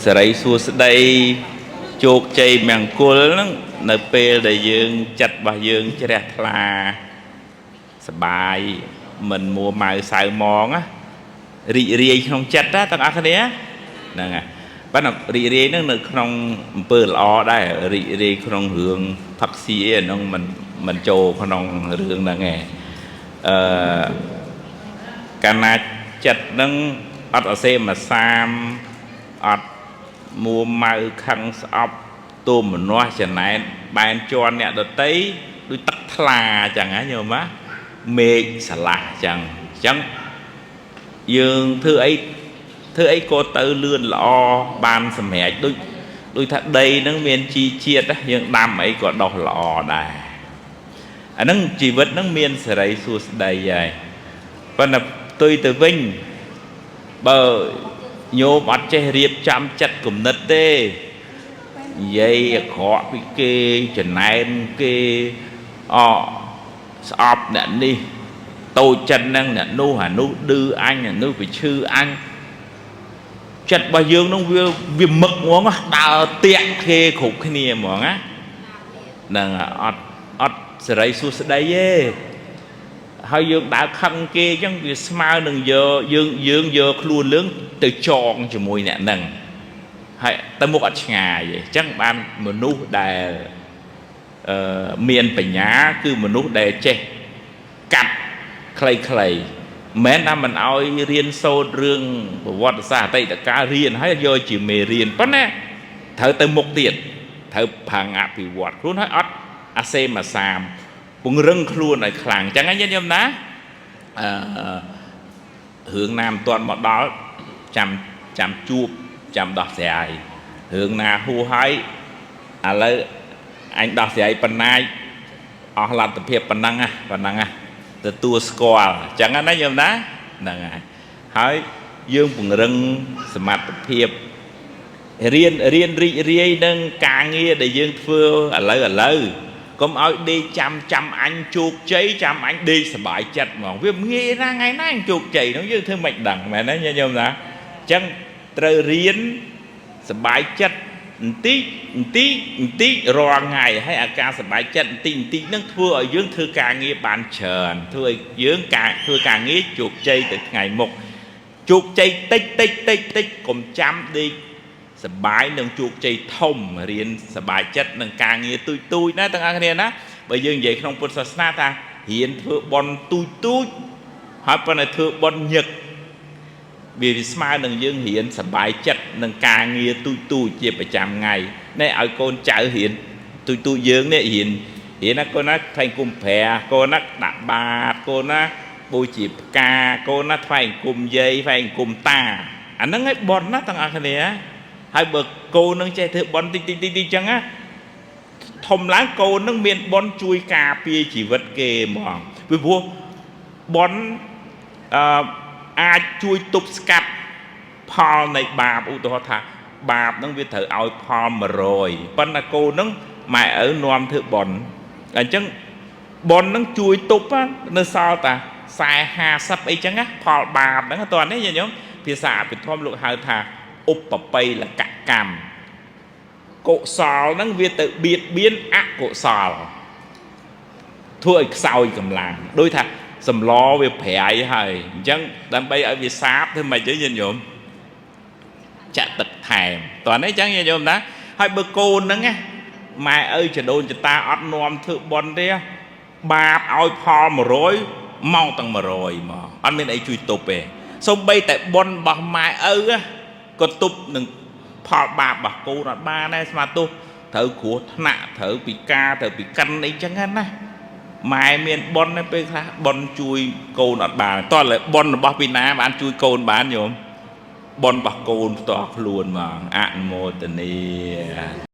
សេរីសួស្តីជោគជ័យមង្គលហ្នឹងនៅពេលដែលយើងចិត្តរបស់យើងជ្រះថ្លាសបាយមិនមួម៉ៅសៅមងរីករាយក្នុងចិត្តណាទាំងអស់គ្នាហ្នឹងហើយប៉ុន្តែរីករាយហ្នឹងនៅក្នុងអំពើល្អដែររីករាយក្នុងរឿងផឹកស៊ីឯហ្នឹងមិនចូលក្នុងរឿងហ្នឹងឯងកាលណាចិត្តហ្នឹងអត់អសេមសាមអត់មួម៉ៅខឹងស្អប់ទូមនាស់ចំណែនបែនជន់អ្នកដតីដូចទឹកថ្លាចឹងណាញោមណាមេឃស្រឡះចឹងយើងធ្វើអីក៏ទៅលឿនល្អបានសម្រេចដូចថាដីហ្នឹងមានជីជាតិយើងដាំអីក៏ដុះល្អដែរអាហ្នឹងជីវិតហ្នឹងមានសេរីសួស្តីហើយប៉ុន្តែផ្ទុយទៅវិញបើញោមអត់ចេះរៀបចំចិត្តគំនិតទេនិយាយអាក្រក់ពីគេចំណែនគេស្អប់អ្នកនេះតូចចិត្តហ្នឹងអ្នកនោះអានោះឌឺអញអានោះវាឈឺអញចិត្តរបស់យើងហ្នឹងវាមឹកហ្មងដើរតាក់គេគ្រប់គ្នាហ្មងណាហ្នឹងអត់សេរីសួស្តីទេហើយយើងដើរខឹងគេអញ្ចឹងវាស្មើនឹងយើងយកខ្លួនលឿងទៅចងជាមួយអ្នកហ្នឹងហើយទៅមុខអត់ឆ្ងាយទេអញ្ចឹងបានមនុស្សដែលមានបញ្ញាគឺមនុស្សដែលចេះកាត់ខ្លីៗមិនមែនថាមិនអោយរៀនសូត្ររឿងប្រវត្តិសាស្ត្រអតីតកាលរៀនហើយយកជាមេរៀនប៉ុន្តែត្រូវទៅមុខទៀតត្រូវផាំងអភិវឌ្ឍខ្លួនហើយអត់អាសេមអាសាមពង្រឹងខ្លួនឲ្យខ្លាំងអញ្ចឹងញោមណារឿងណាមិនទាន់មកដល់ចាំជួបចាំដោះស្រាយរឿងណាហួសហើយឥឡូវអញដោះស្រាយប៉ុណ្ណាអស់លទ្ធភាពប៉ុណ្ណឹងទទួលស្គាល់អញ្ចឹងណាញោមណាហ្នឹងហើយយើងពង្រឹងសមត្ថភាពរៀនរីករាយនឹងការងារដែលយើងធ្វើឥឡូវកុំឲ្យដេកចាំអញជោគជ័យចាំអញដេកសប្បាយចិត្តហ្មងវាងាយណាស់ថ្ងៃណាអញជោគជ័យនោះយើងធ្វើមិនដឹងមែនទេញោមណាអញ្ចឹងត្រូវរៀនសប្បាយចិត្តបន្តិចរាល់ថ្ងៃហើយអាការសប្បាយចិត្តបន្តិចហ្នឹងធ្វើឲ្យយើងធ្វើការងារបានច្រើនធ្វើឲ្យយើងធ្វើការងារជោគជ័យទៅថ្ងៃមុខជោគជ័យតិចកុំចាំដេកសបាយនឹងជោគជ័យធំរៀនសបាយចិត្តនឹងការងារទូចណាទាំងអស់គ្នាណាបើយើងនិយាយក្នុងពុទ្ធសាសនាថារៀនធ្វើបុណ្យទូចហើយប៉ុន្តែធ្វើបុណ្យញឹកវាស្មើនឹងយើងរៀនសបាយចិត្តនឹងការងារទូចជាប្រចាំថ្ងៃនេះឲ្យកូនចៅរៀនទូចយើងនេះរៀនណាកូនណាថ្វាយគុំប្រាកូនណាដាក់បាតកូនណាបូជាផ្កាកូនណាថ្វាយគុំយាយថ្វាយគុំតាអាហ្នឹងឯងបុណ្យណាទាំងអស់គ្នាហើយបើកូននឹងចេះធ្វើបន់តិចចឹងណាធំឡើងកូននឹងមានបន់ជួយការពារជីវិតគេហ្មងពីព្រោះបន់អាចជួយទប់ស្កាត់ផលនៃបាបឧទាហរណ៍ថាបាបនឹងវាត្រូវឲ្យផល100ប៉ុន្តែកូននឹងម៉ែឪនាំធ្វើបន់អញ្ចឹងបន់នឹងជួយទប់នៅសល់តា40 50អីចឹងណាផលបាបហ្នឹងតើនេះញោមភាសាអភិធម្មលោកហៅថាឧបបិលកកម្មកុសលហ្នឹងវាទៅបៀតបៀនអកុសលធ្វើឲ្យខ្សោយកម្លាំងដូចថាសម្លវាប្រៃហើយអញ្ចឹងដើម្បីឲ្យវាសាបធ្វើម៉េចទៅញាតិញោមចាក់ទឹកថែមតោះនេះអញ្ចឹងញាតិញោមណាហើយបើកូនហ្នឹងណាម៉ែឪចដូនចតាអត់នាំធ្វើបន់ទេបាបឲ្យផល100មកទាំង100មកអត់មានអីជួយទប់ទេសូម្បីតែបន់របស់ម៉ែឪក៏ទប់នឹងផលបាបរបស់កូនអត់បានដែរស្មាទោសត្រូវគ្រោះថ្នាក់ត្រូវពិការត្រូវពិកិនអីចឹងណាម៉ែមានប៉ុនទេពេលខ្លះប៉ុនជួយកូនអត់បានតោះឡើយប៉ុនរបស់ពីណាបានជួយកូនបានញោមប៉ុនរបស់កូនផ្ទាល់ខ្លួនហ្មងអនុមោទនា